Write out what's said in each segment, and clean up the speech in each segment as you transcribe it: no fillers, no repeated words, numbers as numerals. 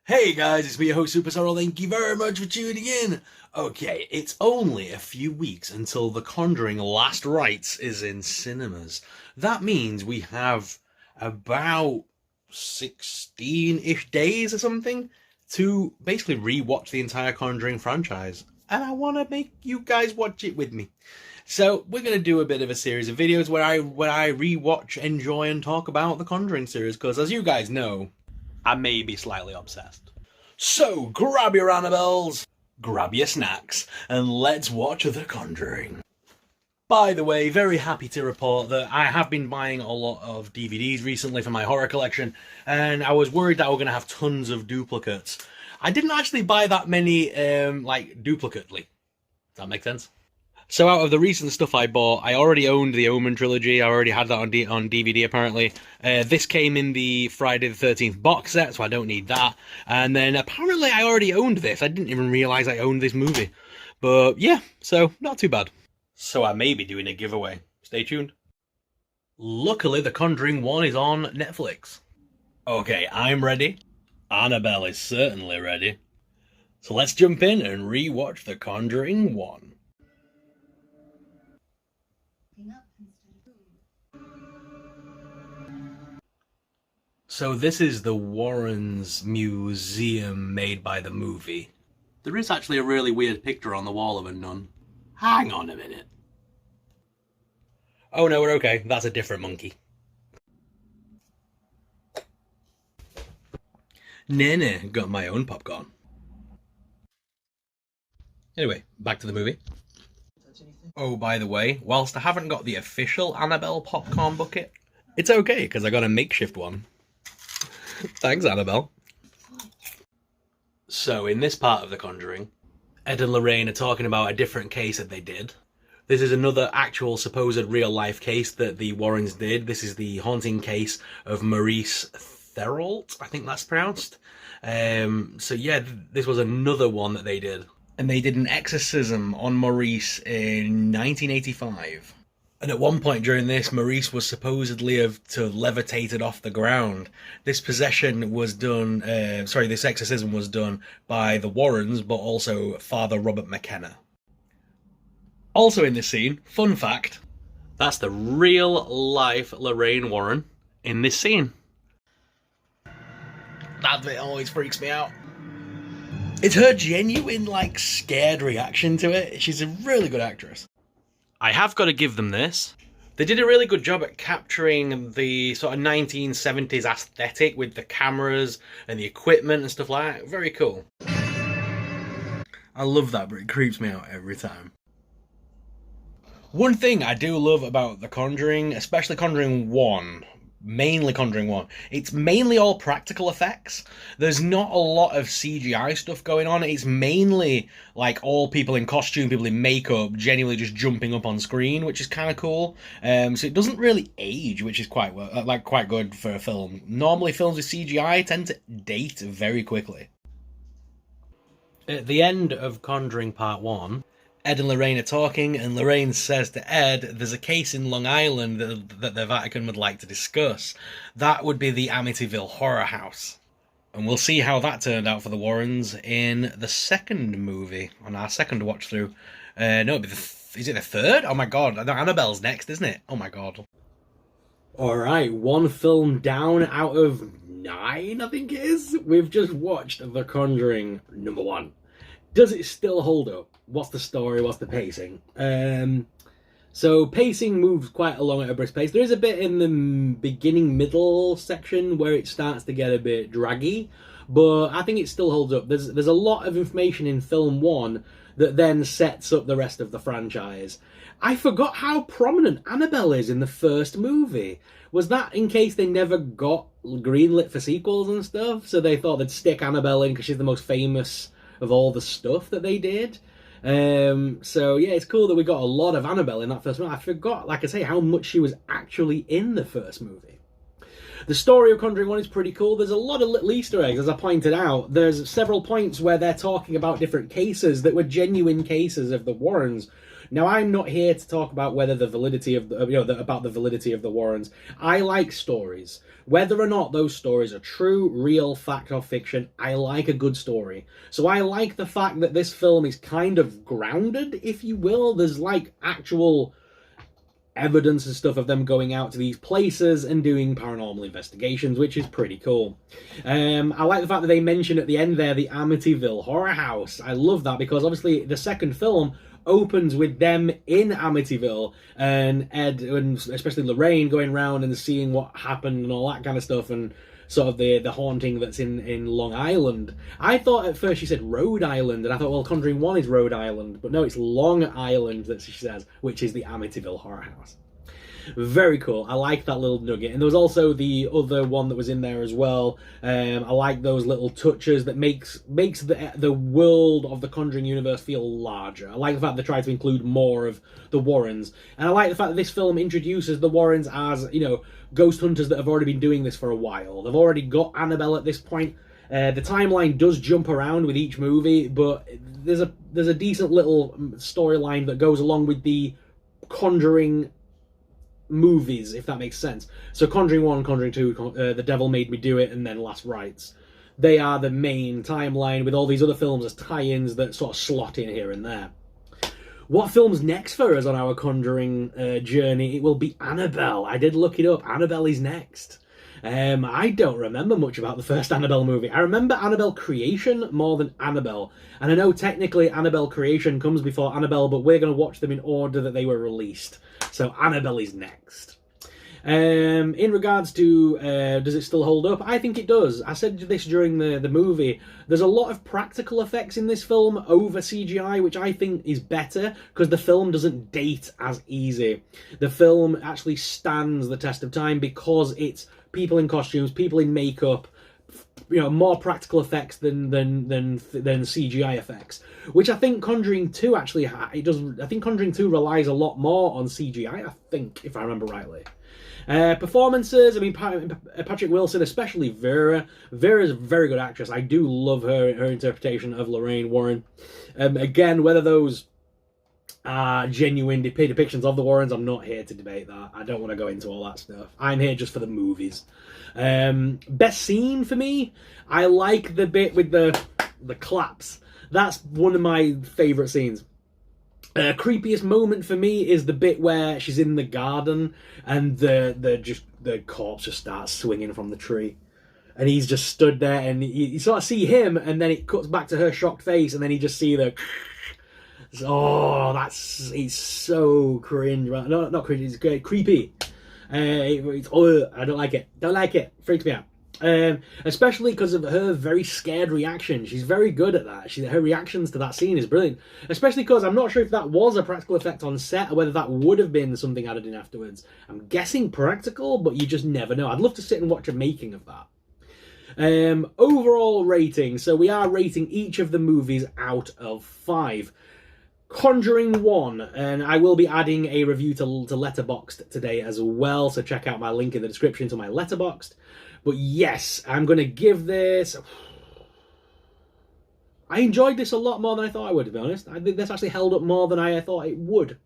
Hey guys, it's me, your host SuperSorrell. Thank you very much for tuning in. Okay, it's only a few weeks until The Conjuring Last Rites is in cinemas. That means we have about 16-ish days or something to basically re-watch the entire Conjuring franchise. And I want to make you guys watch it with me. So we're going to do a bit of a series of videos where I re-watch, enjoy, and talk about the Conjuring series, because as you guys know, I may be slightly obsessed. So grab your Annabelles, grab your snacks, and let's watch The Conjuring. By the way, very happy to report that I have been buying a lot of DVDs recently for my horror collection, and I was worried that I was going to have tons of duplicates. I didn't actually buy that many, duplicately. Does that make sense? So out of the recent stuff I bought, I already owned the Omen trilogy. I already had that on DVD, apparently. This came in the Friday the 13th box set, so I don't need that. And then apparently I already owned this. I didn't even realise I owned this movie. But yeah, so not too bad. So I may be doing a giveaway. Stay tuned. Luckily, The Conjuring 1 is on Netflix. Okay, I'm ready. Annabelle is certainly ready. So let's jump in and re-watch The Conjuring 1. So this is the Warrens museum made by the movie. There is actually a really weird picture on the wall of a nun. Hang on a minute. Oh no, we're okay. That's a different monkey. Nene, got my own popcorn. Anyway, back to the movie. Oh, by the way, whilst I haven't got the official Annabelle popcorn bucket, it's okay because I got a makeshift one. Thanks, Annabelle. So, in this part of The Conjuring, Ed and Lorraine are talking about a different case that they did. This is another actual supposed real-life case that the Warrens did. This is the haunting case of Maurice Therault, I think that's pronounced. So yeah, this was another one that they did. And they did an exorcism on Maurice in 1985. And at one point during this, Maurice was supposedly to have levitated off the ground. This possession was done, this exorcism was done by the Warrens, but also Father Robert McKenna. Also in this scene, fun fact, that's the real life Lorraine Warren in this scene. That bit always freaks me out. It's her genuine, scared reaction to it. She's a really good actress. I have got to give them this. They did a really good job at capturing the sort of 1970s aesthetic with the cameras and the equipment and stuff like that. Very cool. I love that, but it creeps me out every time. One thing I do love about The Conjuring, especially Conjuring 1, mainly Conjuring 1, it's mainly all practical effects. There's not a lot of CGI stuff going on. It's mainly all people in costume, people in makeup, genuinely just jumping up on screen, which is kind of cool. So it doesn't really age, which is quite good for a film. Normally films with CGI tend to date very quickly. At the end of Conjuring Part 1, Ed and Lorraine are talking, and Lorraine says to Ed, there's a case in Long Island that the Vatican would like to discuss. That would be the Amityville Horror House. And we'll see how that turned out for the Warrens in the second movie, on our second watch through. No, is it the third? Oh my god, Annabelle's next, isn't it? Oh my god. Alright, one film down out of 9, I think it is. We've just watched The Conjuring number 1. Does it still hold up? What's the story? What's the pacing? So pacing moves quite along at a brisk pace. There is a bit in the beginning middle section where it starts to get a bit draggy, but I think it still holds up. There's a lot of information in film 1 that then sets up the rest of the franchise. I forgot how prominent Annabelle is in the first movie. Was that in case they never got greenlit for sequels and stuff? So they thought they'd stick Annabelle in because she's the most famous of all the stuff that they did. So yeah, it's cool that we got a lot of Annabelle in that first movie. I forgot, like I say, how much she was actually in the first movie. The story of Conjuring 1 is pretty cool. There's a lot of little Easter eggs, as I pointed out. There's several points where they're talking about different cases that were genuine cases of the Warrens. Now, I'm not here to talk about whether the validity of about the validity of the Warrens. I like stories. Whether or not those stories are true, real, fact, or fiction, I like a good story. So I like the fact that this film is kind of grounded, if you will. There's like actual evidence and stuff of them going out to these places and doing paranormal investigations, which is pretty cool. I like the fact that they mention at the end there the Amityville horror house. I love that because obviously the second film opens with them in Amityville and Ed and especially Lorraine going around and seeing what happened and all that kind of stuff and sort of the haunting that's in Long Island. I thought at first she said Rhode Island, and I thought, well, Conjuring 1 is Rhode Island, but no, it's Long Island that she says, which is the Amityville horror house. Very cool. I like that little nugget. And there was also the other one that was in there as well. I like those little touches that makes the world of the Conjuring universe feel larger. I like the fact they tried to include more of the Warrens. And I like the fact that this film introduces the Warrens as, ghost hunters that have already been doing this for a while. They've already got Annabelle at this point. The timeline does jump around with each movie, but there's a decent little storyline that goes along with the Conjuring movies, if that makes sense. So Conjuring 1, Conjuring 2, The Devil Made Me Do It, and then Last Rites. They are the main timeline with all these other films as tie-ins that sort of slot in here and there. What film's next for us on our Conjuring journey? It will be Annabelle. I did look it up. Annabelle is next. I don't remember much about the first Annabelle movie. I remember Annabelle Creation more than Annabelle. And I know technically Annabelle Creation comes before Annabelle, but we're going to watch them in order that they were released. So Annabelle is next. In regards to does it still hold up? I think it does. I said this during the movie. There's a lot of practical effects in this film over CGI, which I think is better because the film doesn't date as easy. The film actually stands the test of time because it's people in costumes, people in makeup, more practical effects than CGI effects, which I think Conjuring 2 actually it does. I think Conjuring 2 relies a lot more on CGI. I think, if I remember rightly. Performances, I mean, Patrick Wilson, especially Vera. Vera's a very good actress. I do love her interpretation of Lorraine Warren. Again, whether those are genuine depictions of the Warrens, I'm not here to debate that. I don't want to go into all that stuff. I'm here just for the movies. Best scene for me, I like the bit with the claps. That's one of my favourite scenes. Creepiest moment for me is the bit where she's in the garden and the corpse just starts swinging from the tree. And he's just stood there and you sort of see him and then it cuts back to her shocked face and then you just see the... Oh, it's so cringe. No, not cringe, it's great. Creepy. I don't like it. Don't like it. Freaks me out. Especially because of her very scared reaction. She's very good at that. Her reactions to that scene is brilliant. Especially because I'm not sure if that was a practical effect on set or whether that would have been something added in afterwards. I'm guessing practical, but you just never know. I'd love to sit and watch a making of that. Overall rating. So we are rating each of the movies out of 5. Conjuring 1, and I will be adding a review to Letterboxd today as well, so check out my link in the description to my Letterboxd. But yes, I'm going to give this... I enjoyed this a lot more than I thought I would, to be honest. I think this actually held up more than I thought it would.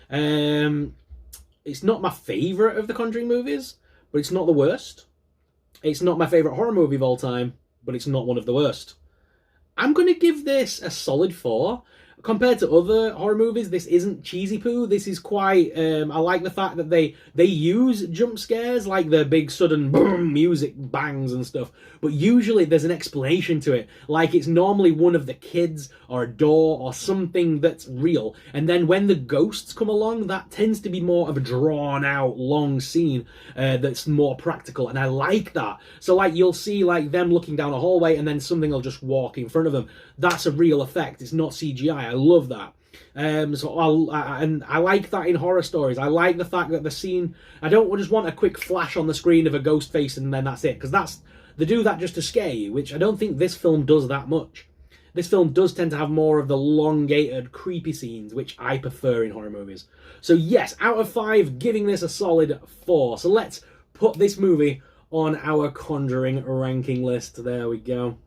It's not my favourite of the Conjuring movies, but it's not the worst. It's not my favourite horror movie of all time, but it's not one of the worst. I'm going to give this a solid 4. Compared to other horror movies, this isn't cheesy poo. This is quite... I like the fact that they use jump scares, like the big sudden boom music bangs and stuff. But usually there's an explanation to it. Like it's normally one of the kids or a door or something that's real. And then when the ghosts come along, that tends to be more of a drawn out, long scene that's more practical. And I like that. So like you'll see like them looking down a hallway and then something will just walk in front of them. That's a real effect. It's not CGI. I love that. I like that in horror stories. I like the fact that the scene... I don't just want a quick flash on the screen of a ghost face and then that's it. Because they do that just to scare you, which I don't think this film does that much. This film does tend to have more of the elongated, creepy scenes, which I prefer in horror movies. So yes, out of 5, giving this a solid 4. So let's put this movie on our Conjuring ranking list. There we go.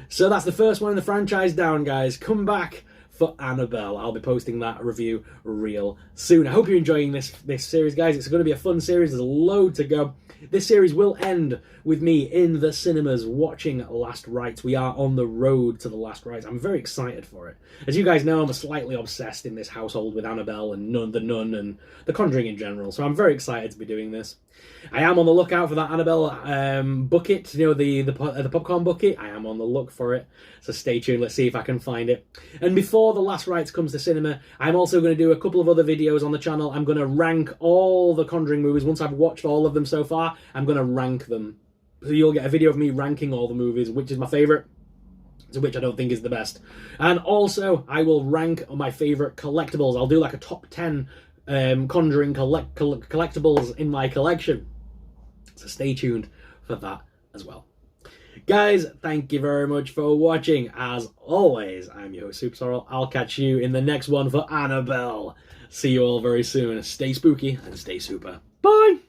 So that's the first one in the franchise down, guys. Come back for Annabelle. I'll be posting that review real soon. I hope you're enjoying this series, guys. It's going to be a fun series. There's a load to go. This series will end with me in the cinemas watching Last Rites. We are on the road to the Last Rites. I'm very excited for it. As you guys know, I'm slightly obsessed in this household with Annabelle and the Nun and the Conjuring in general, so I'm very excited to be doing this. I am on the lookout for that Annabelle bucket, you know, the popcorn bucket. I am on the look for it, so stay tuned. Let's see if I can find it. And before The Last Rites comes to cinema, I'm also going to do a couple of other videos on the channel. I'm going to rank all the Conjuring movies. Once I've watched all of them so far, I'm going to rank them. So you'll get a video of me ranking all the movies, which is my favourite, to which I don't think is the best. And also, I will rank my favourite collectibles. I'll do like a top 10 Conjuring collectibles in my collection. So stay tuned for that as well. Guys, thank you very much for watching. As always, I'm your host, SuperSorrell. I'll catch you in the next one for Annabelle. See you all very soon. Stay spooky and stay super. Bye!